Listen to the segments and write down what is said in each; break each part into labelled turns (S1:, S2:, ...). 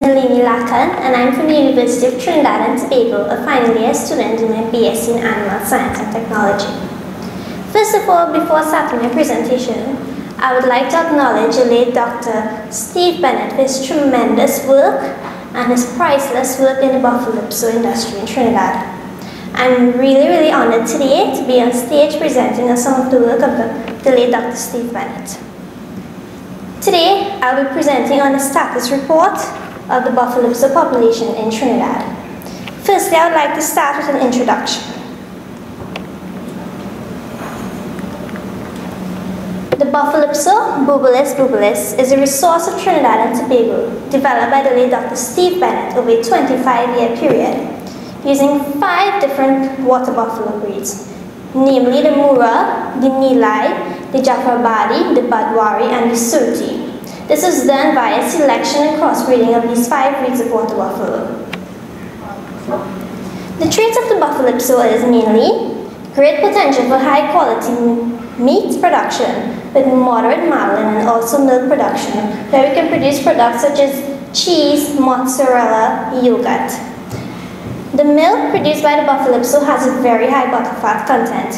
S1: Malini Lackan, and I'm from the University of Trinidad and Tobago, a final year student in my BSc in Animal Science and Technology. First of all, before starting my presentation, I would like to acknowledge the late Dr. Steve Bennett for his tremendous work and his priceless work in the buffalo industry in Trinidad. I'm really honored today to be on stage presenting some of the work of the late Dr. Steve Bennett. Today, I'll be presenting on the status report of the buffalo population in Trinidad. Firstly, I would like to start with an introduction. The buffalo bubalus is a resource of Trinidad and Tobago developed by the late Dr. Steve Bennett over a 25-year period using 5 different water buffalo breeds, namely the Mura, the Nilai, the Jafarabadi, the Badwari, and the Surti. This is done via selection and crossbreeding of these 5 breeds of water buffalo. The traits of the buffalo is mainly great potential for high quality meat production with moderate marlin and also milk production, where we can produce products such as cheese, mozzarella, yogurt. The milk produced by the buffalo has a very high butterfat content.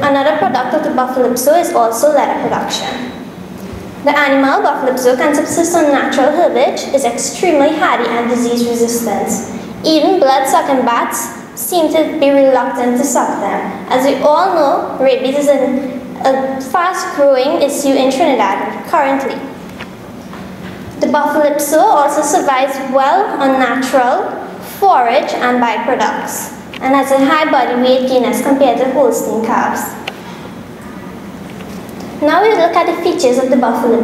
S1: Another product of the buffalo is also leather production. The animal buffalo can subsist on natural herbage, is extremely hardy and disease resistant. Even blood-sucking bats seem to be reluctant to suck them. As we all know, rabies is a fast-growing issue in Trinidad currently. The buffalo also survives well on natural forage and byproducts, and has a high body weight gain as compared to Holstein calves. Now we look at the features of the buffalo.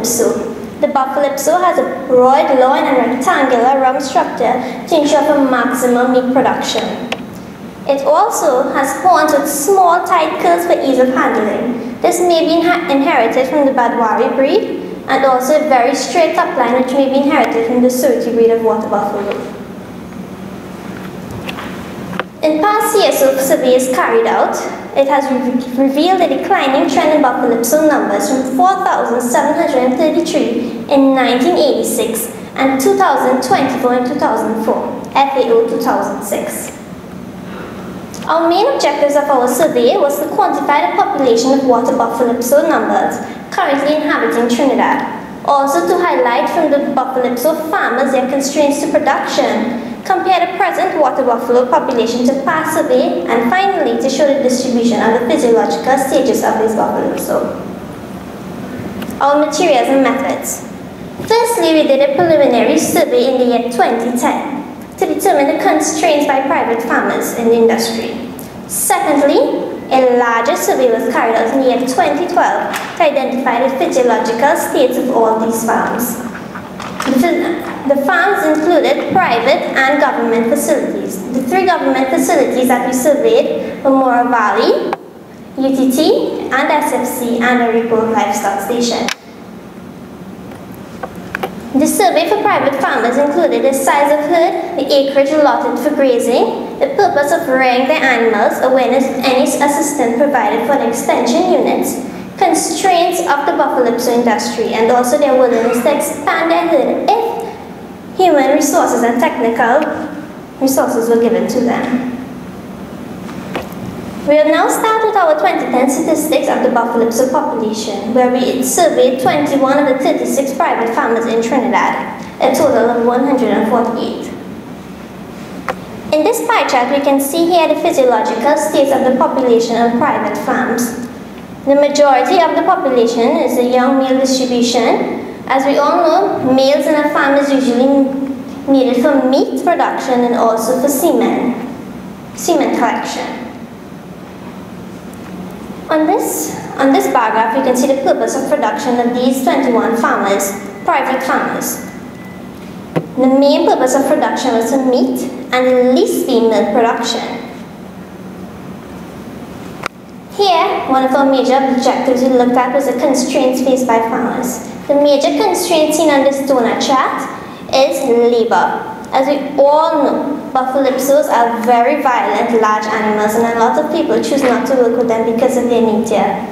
S1: The buffalo has a broad loin and rectangular rump structure to ensure for maximum meat production. It also has horns with small tight curls for ease of handling. This may be inherited from the Badwari breed, and also a very straight upline which may be inherited from the Surti breed of water buffalo. In past years of surveys carried out, it has revealed a declining trend in buffalo numbers from 4,733 in 1986 and 2,024 in 2004, FAO 2006. Our main objectives of our survey was to quantify the population of water buffalo numbers currently inhabiting Trinidad, also to highlight from the buffalo farmers their constraints to production, compare the present water buffalo population to past survey, and finally to show the distribution of the physiological stages of this buffalo. Our materials and methods. Firstly, we did a preliminary survey in the year 2010 to determine the constraints by private farmers in the industry. Secondly, a larger survey was carried out in the year 2012 to identify the physiological states of all these farms. The farms included private and government facilities. The 3 government facilities that we surveyed were Mora Valley, UTT, and SFC, and a Report Livestock Station. The survey for private farmers included the size of herd, the acreage allotted for grazing, the purpose of rearing their animals, awareness of any assistance provided for the extension units, constraints of the buffalo industry, and also their willingness to expand their herd if human resources and technical resources were given to them. We will now start with our 2010 statistics of the buffalo population, where we surveyed 21 of the 36 private farmers in Trinidad, a total of 148. In this pie chart, we can see here the physiological states of the population of private farms. The majority of the population is a young male distribution. As we all know, males in a farm is usually needed for meat production and also for semen collection. On this bar graph, you can see the purpose of production of these 21 farmers, private farmers. The main purpose of production was for meat and the least being milk production. Here, one of our major objectives we looked at was the constraints faced by farmers. The major constraint seen on this donut chart is labor. As we all know, buffalo are very violent, large animals, and a lot of people choose not to work with them because of their nature.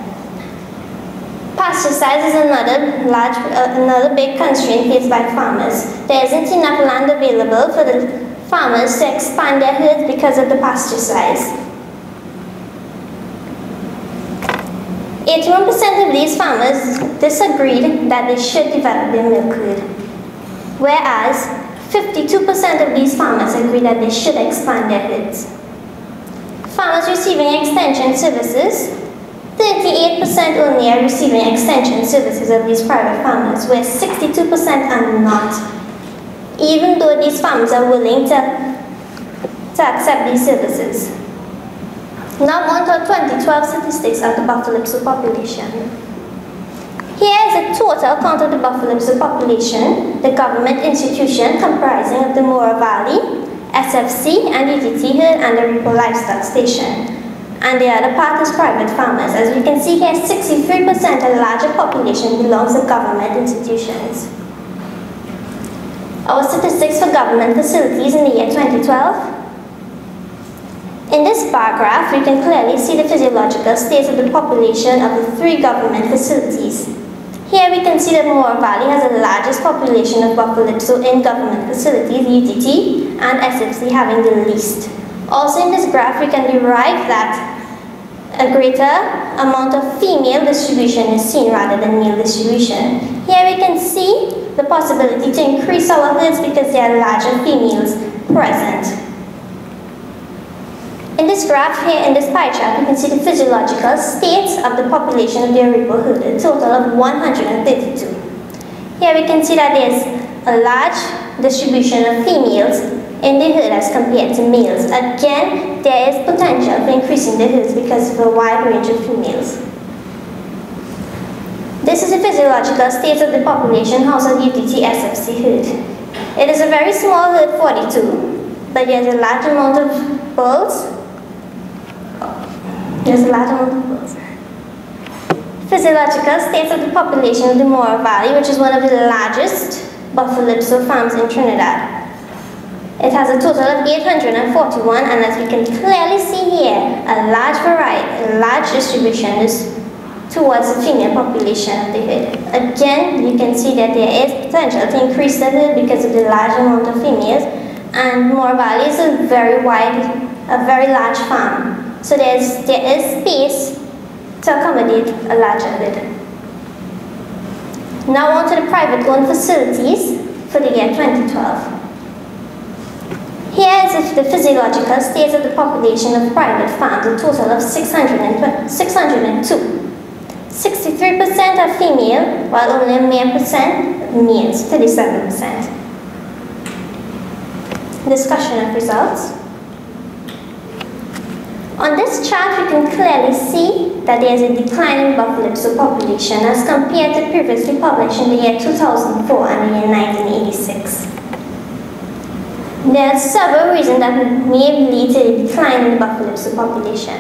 S1: Pesticides is another big constraint faced by farmers. There isn't enough land available for the farmers to expand their herds because of the pesticides. 81% of these farmers disagreed that they should develop their milk herd, whereas 52% of these farmers agree that they should expand their herds. Farmers receiving extension services, 38% only are receiving extension services of these private farmers, where 62% are not, even though these farmers are willing to accept these services. Now on to 2012 statistics of the buffalo population. Here is a total count of the buffalo population, the government institution comprising of the Mora Valley, SFC and UTT herd and the Repo Livestock Station. And the other part is private farmers. As we can see here, 63% of the larger population belongs to government institutions. Our statistics for government facilities in the year 2012. In this bar graph, we can clearly see the physiological state of the population of the 3 government facilities. Here we can see that Mora Valley has the largest population of buffalo in government facilities, UTT and SFC having the least. Also in this graph, we can derive that a greater amount of female distribution is seen rather than male distribution. Here we can see the possibility to increase our herds because there are larger females present. In this graph here, in this pie chart, you can see the physiological state of the population of the Aripo herd, a total of 132. Here we can see that there is a large distribution of females in the herd as compared to males. Again, there is potential for increasing the herds because of a wide range of females. This is the physiological state of the population house of UTT SFC herd. It is a very small herd, 42, but there is a large amount of bulls. Physiological state of the population of the Mora Valley, which is one of the largest buffalo farms in Trinidad. It has a total of 841, and as we can clearly see here, a large distribution is towards the female population of the herd. Again, you can see that there is potential to increase the herd because of the large amount of females, and Mora Valley is a very large farm. So there is space to accommodate a larger herd. Now on to the private-owned facilities for the year 2012. Here is the physiological state of the population of private farms, a total of 602. 63% are female, while only a mere percent males, 37%. Discussion of results. On this chart, we can clearly see that there is a decline in buffalo population as compared to previously published in the year 2004 and the year 1986. There are several reasons that may lead to a decline in the buffalo population.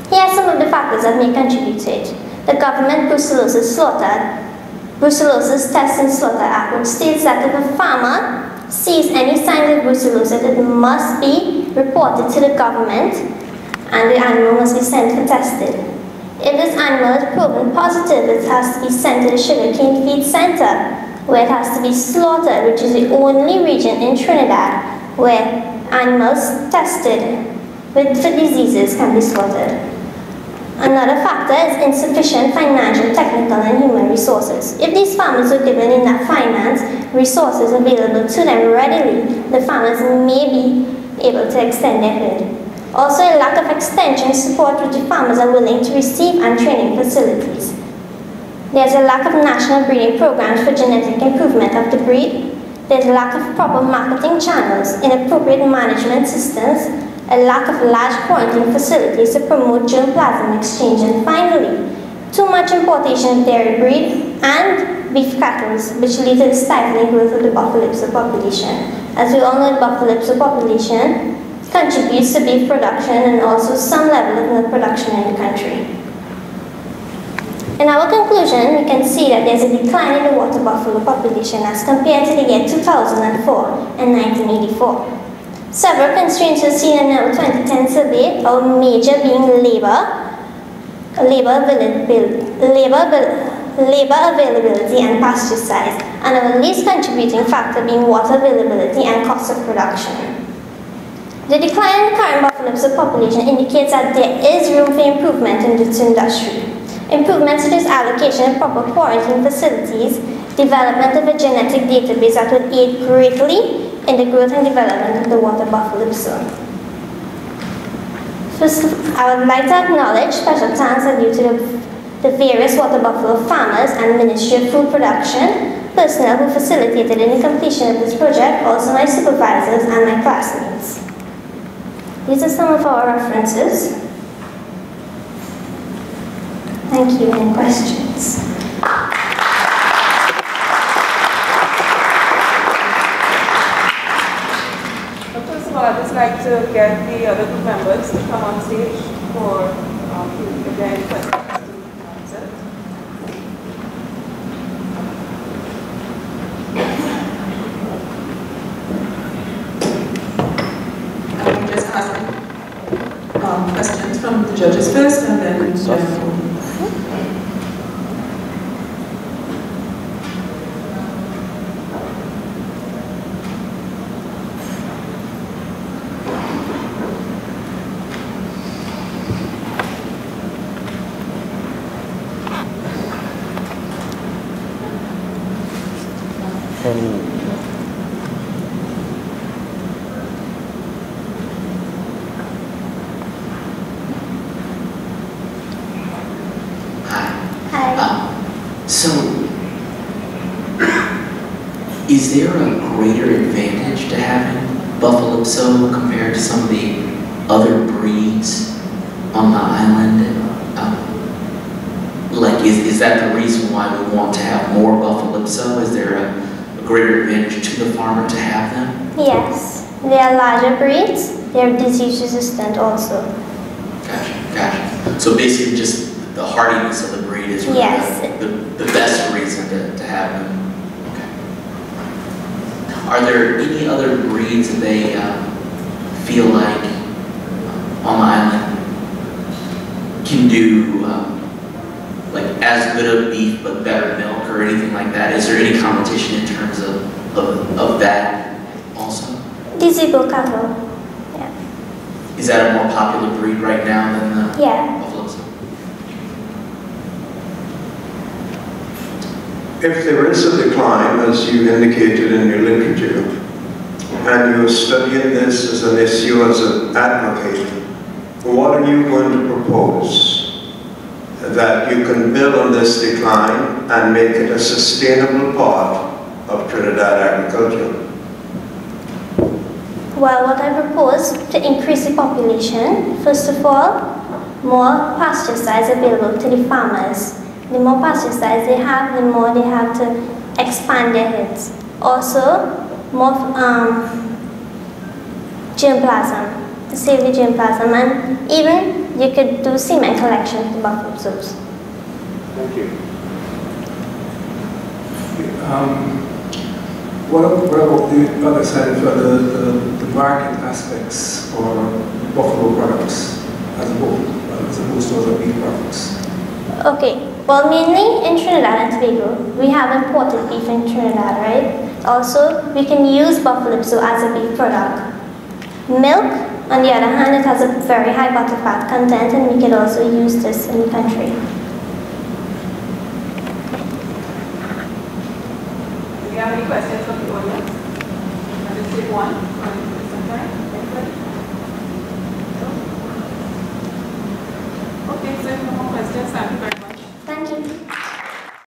S1: Here are some of the factors that may contribute to it. The government brucellosis Test and Slaughter Act, which states that if a farmer sees any signs of brucellosis, it must be reported to the government and the animal must be sent for testing. If this animal is proven positive, it has to be sent to the sugarcane feed center, where it has to be slaughtered, which is the only region in Trinidad where animals tested for diseases can be slaughtered. Another factor is insufficient financial, technical, and human resources. If these farmers were given enough finance resources available to them readily, the farmers may be able to extend their herd. Also, a lack of extension support which the farmers are willing to receive and training facilities. There's a lack of national breeding programs for genetic improvement of the breed. There's a lack of proper marketing channels, inappropriate management systems, a lack of large quarantine facilities to promote germplasm exchange, and finally, too much importation of dairy breed and beef cattle, which lead to the stifling growth of the buffalo population. As we all know, the buffalo population contributes to beef production and also some level of milk production in the country. In our conclusion, we can see that there's a decline in the water buffalo population as compared to the year 2004 and 1984. Several constraints were seen in our 2010 survey, our major being labor, labor availability and pasture size, and our least contributing factor being water availability and cost of production. The decline in the current buffalo population indicates that there is room for improvement in this industry. Improvements such as allocation of proper quarantine facilities, development of a genetic database that would aid greatly in the growth and development of the water buffalo. First, I would like to acknowledge special thanks are due to the various water buffalo farmers and Ministry of Food Production personnel who facilitated in the completion of this project, also my supervisors and my classmates. These are some of our references. Thank you. Any questions?
S2: First of all, I'd just like to get the other group members to come on stage for if there are any questions to answer.
S3: I'm just asking questions from the judges first, and then
S4: is there a greater advantage to having Buffalo compared to some of the other breeds on the island? Is that the reason why we want to have more Buffalo? Is there a greater advantage to the farmer to have them?
S1: Yes, they are larger breeds. They are disease resistant also.
S4: Gotcha. So basically just the hardiness of the breed is really the best reason to have them. Are there any other breeds that they feel like on the island can do like as good of beef but better milk or anything like that? Is there any competition in terms of that also?
S1: Dizibo cattle, yeah.
S4: Is that a more popular breed right now than the Buffalo?
S5: If there is a decline, as you indicated in your literature, and you're studying this as an issue as an advocate, what are you going to propose that you can build on this decline and make it a sustainable part of Trinidad agriculture?
S1: Well, what I propose to increase the population, first of all, more pasture sites available to the farmers. The more pasture sites they have, the more they have to expand their herds. Also, more germplasm, to save the germplasm, and even you could do semen collection for buffalo sows.
S5: Thank you.
S6: What about the other side, for the market aspects for buffalo products as opposed to other beef products?
S1: Okay, well, mainly in Trinidad and Tobago, we have imported beef in Trinidad, right? Also, we can use buffalo as a beef product. Milk, on the other hand, it has a very high butter fat content, and we can also use this in the country.
S2: Do you have any questions from the audience? Let me take one.